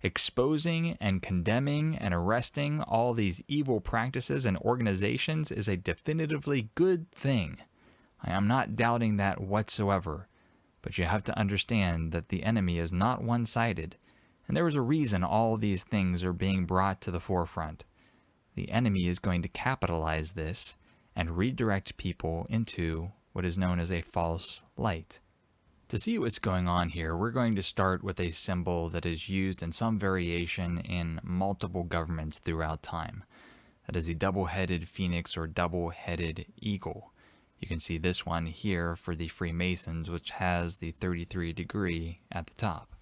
Exposing and condemning and arresting all these evil practices and organizations is a definitively good thing. I am not doubting that whatsoever, but you have to understand that the enemy is not one-sided, and there is a reason all these things are being brought to the forefront. The enemy is going to capitalize this and redirect people into what is known as a false light. To see what's going on here, we're going to start with a symbol that is used in some variation in multiple governments throughout time. That is the double-headed phoenix or double-headed eagle. You can see this one here for the Freemasons, which has the 33 degree at the top.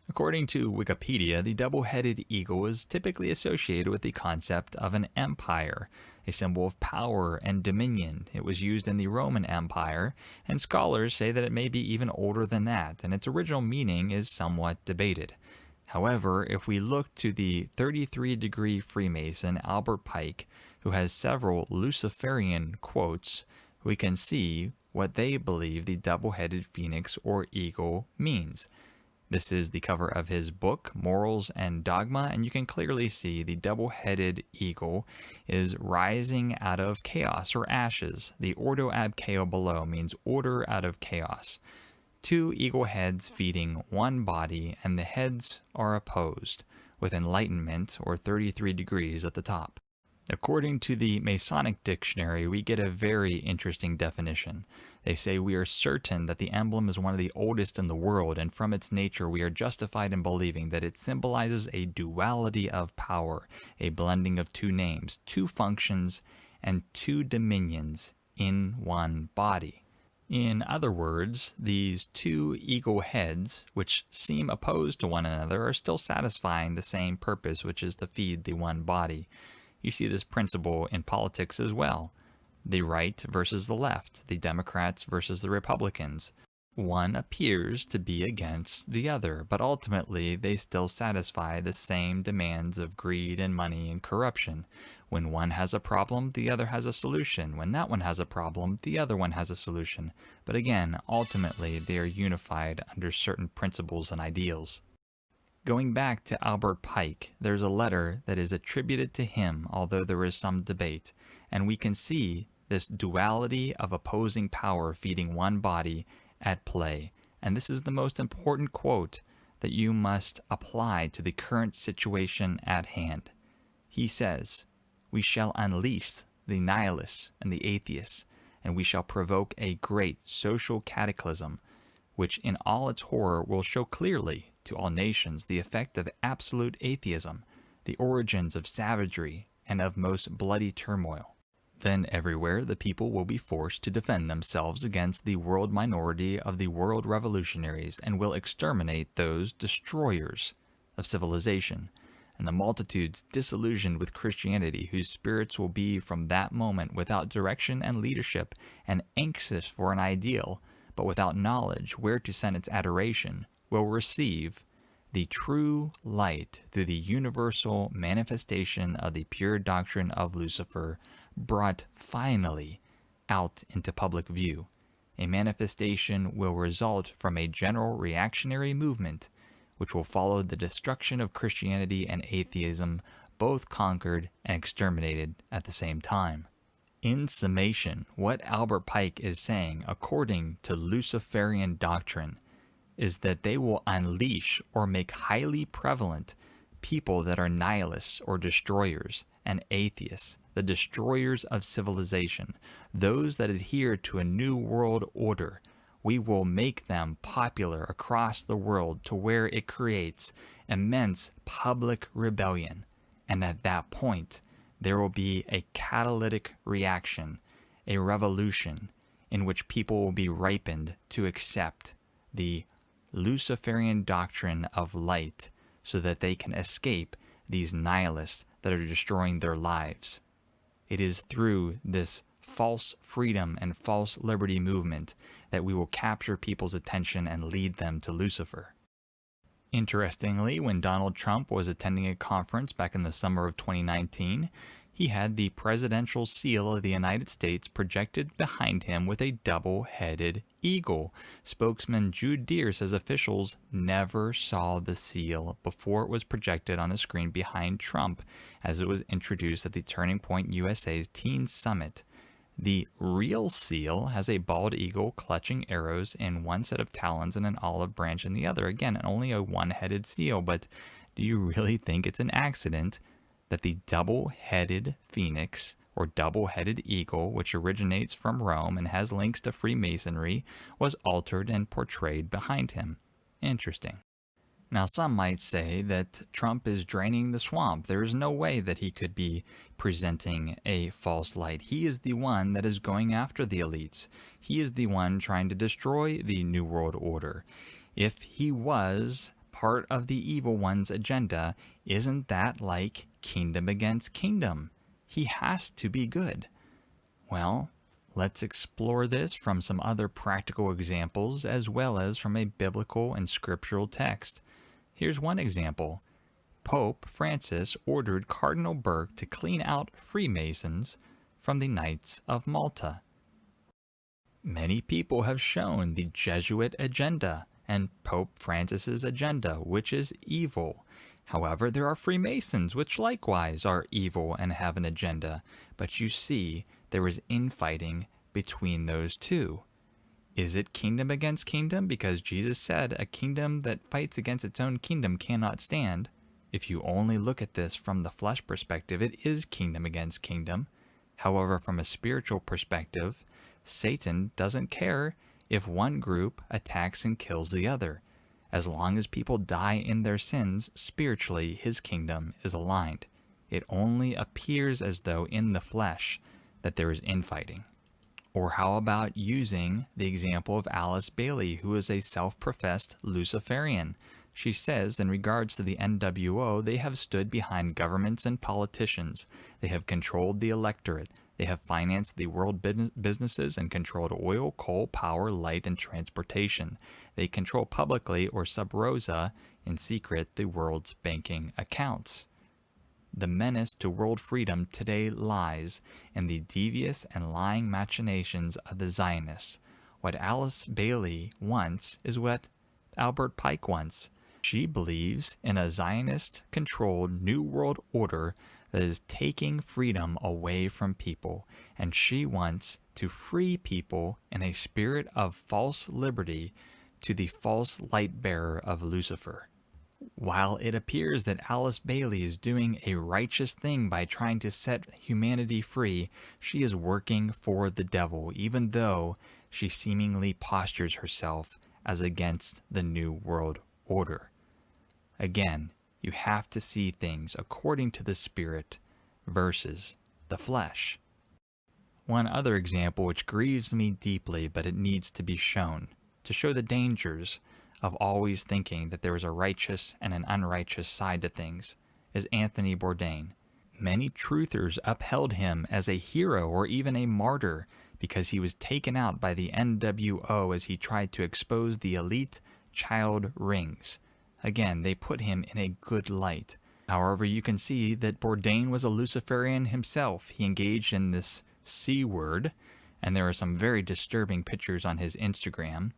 According to Wikipedia, the double-headed eagle is typically associated with the concept of an empire, a symbol of power and dominion. It was used in the Roman Empire, and scholars say that it may be even older than that, and its original meaning is somewhat debated. However, if we look to the 33-degree Freemason Albert Pike, who has several Luciferian quotes, we can see what they believe the double-headed phoenix or eagle means. This is the cover of his book, Morals and Dogma, and you can clearly see the double-headed eagle is rising out of chaos or ashes. The Ordo ab Chao below means order out of chaos. Two eagle heads feeding one body, and the heads are opposed, with enlightenment or 33 degrees at the top. According to the Masonic Dictionary, we get a very interesting definition. They say we are certain that the emblem is one of the oldest in the world, and from its nature we are justified in believing that it symbolizes a duality of power, a blending of two names, two functions, and two dominions in one body. In other words, these two eagle heads, which seem opposed to one another, are still satisfying the same purpose, which is to feed the one body. You see this principle in politics as well. The right versus the left, the Democrats versus the Republicans. One appears to be against the other, but ultimately they still satisfy the same demands of greed and money and corruption. When one has a problem, the other has a solution. When that one has a problem, the other one has a solution. But again, ultimately they are unified under certain principles and ideals. Going back to Albert Pike, there's a letter that is attributed to him, although there is some debate, and we can see this duality of opposing power feeding one body at play. And this is the most important quote that you must apply to the current situation at hand. He says, "We shall unleash the nihilists and the atheists, and we shall provoke a great social cataclysm, which in all its horror will show clearly to all nations the effect of absolute atheism, the origins of savagery, and of most bloody turmoil. Then everywhere the people will be forced to defend themselves against the world minority of the world revolutionaries, and will exterminate those destroyers of civilization, and the multitudes disillusioned with Christianity, whose spirits will be from that moment without direction and leadership, and anxious for an ideal, but without knowledge where to send its adoration, will receive the true light through the universal manifestation of the pure doctrine of Lucifer, brought finally out into public view. A manifestation will result from a general reactionary movement, which will follow the destruction of Christianity and atheism, both conquered and exterminated at the same time." In summation, what Albert Pike is saying, according to Luciferian doctrine, is that they will unleash or make highly prevalent people that are nihilists or destroyers and atheists, the destroyers of civilization, those that adhere to a new world order. We will make them popular across the world to where it creates immense public rebellion. And at that point, there will be a catalytic reaction, a revolution, in which people will be ripened to accept the Luciferian doctrine of light so that they can escape these nihilists that are destroying their lives. It is through this false freedom and false liberty movement that we will capture people's attention and lead them to Lucifer. Interestingly, when Donald Trump was attending a conference back in the summer of 2019, He had the presidential seal of the United States projected behind him with a double-headed eagle. Spokesman Jude Deere says officials never saw the seal before it was projected on a screen behind Trump as it was introduced at the Turning Point USA's Teen Summit. The real seal has a bald eagle clutching arrows in one set of talons and an olive branch in the other. Again, only a one-headed seal, but do you really think it's an accident that the double-headed phoenix or double-headed eagle, which originates from Rome and has links to Freemasonry, was altered and portrayed behind him? Interesting. Now, some might say that Trump is draining the swamp. There is no way that he could be presenting a false light. He is the one that is going after the elites. He is the one trying to destroy the New World Order. If he was part of the evil one's agenda, isn't that like kingdom against kingdom? He has to be good. Well, let's explore this from some other practical examples as well as from a biblical and scriptural text. Here's one example. Pope Francis ordered Cardinal Burke to clean out Freemasons from the Knights of Malta. Many people have shown the Jesuit agenda and Pope Francis's agenda, which is evil. However, there are Freemasons, which likewise are evil and have an agenda. But you see, there is infighting between those two. Is it kingdom against kingdom? Because Jesus said a kingdom that fights against its own kingdom cannot stand. If you only look at this from the flesh perspective, it is kingdom against kingdom. However, from a spiritual perspective, Satan doesn't care if one group attacks and kills the other. As long as people die in their sins, spiritually, his kingdom is aligned. It only appears as though in the flesh that there is infighting. Or how about using the example of Alice Bailey, who is a self-professed Luciferian? She says, in regards to the NWO, they have stood behind governments and politicians. They have controlled the electorate. They have financed the world businesses and controlled oil, coal, power, light, and transportation. They control publicly or sub rosa, in secret, the world's banking accounts. The menace to world freedom today lies in the devious and lying machinations of the Zionists. What Alice Bailey wants is what Albert Pike wants. She believes in a Zionist-controlled New World Order that is taking freedom away from people, and she wants to free people in a spirit of false liberty to the false light bearer of Lucifer. While it appears that Alice Bailey is doing a righteous thing by trying to set humanity free, she is working for the devil, even though she seemingly postures herself as against the New World Order. Again, you have to see things according to the Spirit versus the flesh. One other example which grieves me deeply, but it needs to be shown, to show the dangers of always thinking that there is a righteous and an unrighteous side to things, is Anthony Bourdain. Many truthers upheld him as a hero or even a martyr because he was taken out by the NWO as he tried to expose the elite child rings. Again, they put him in a good light. However, you can see that Bourdain was a Luciferian himself. He engaged in this C word, and there are some very disturbing pictures on his Instagram.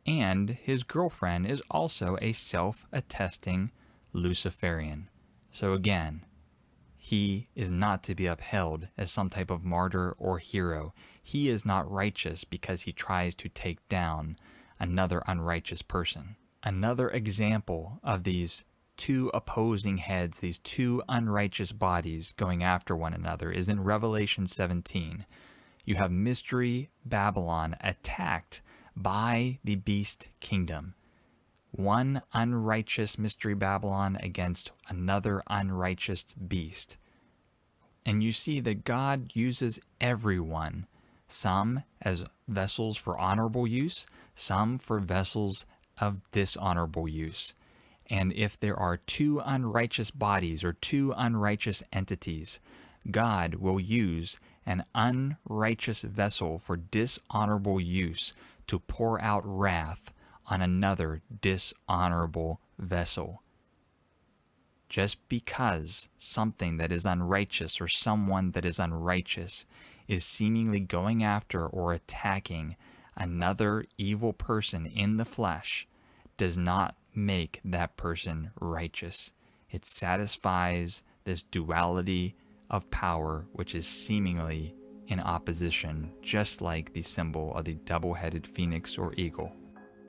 And his girlfriend is also a self-attesting Luciferian. So again, he is not to be upheld as some type of martyr or hero. He is not righteous because he tries to take down another unrighteous person. Another example of these two opposing heads, these two unrighteous bodies going after one another, is in Revelation 17. You have Mystery Babylon attacked by the beast kingdom. One unrighteous Mystery Babylon against another unrighteous beast. And you see that God uses everyone, some as vessels for honorable use, some for vessels of dishonorable use. And if there are two unrighteous bodies or two unrighteous entities, God will use an unrighteous vessel for dishonorable use to pour out wrath on another dishonorable vessel. Just because something that is unrighteous or someone that is unrighteous is seemingly going after or attacking another evil person in the flesh does not make that person righteous. It satisfies this duality of power, which is seemingly in opposition, just like the symbol of the double-headed phoenix or eagle.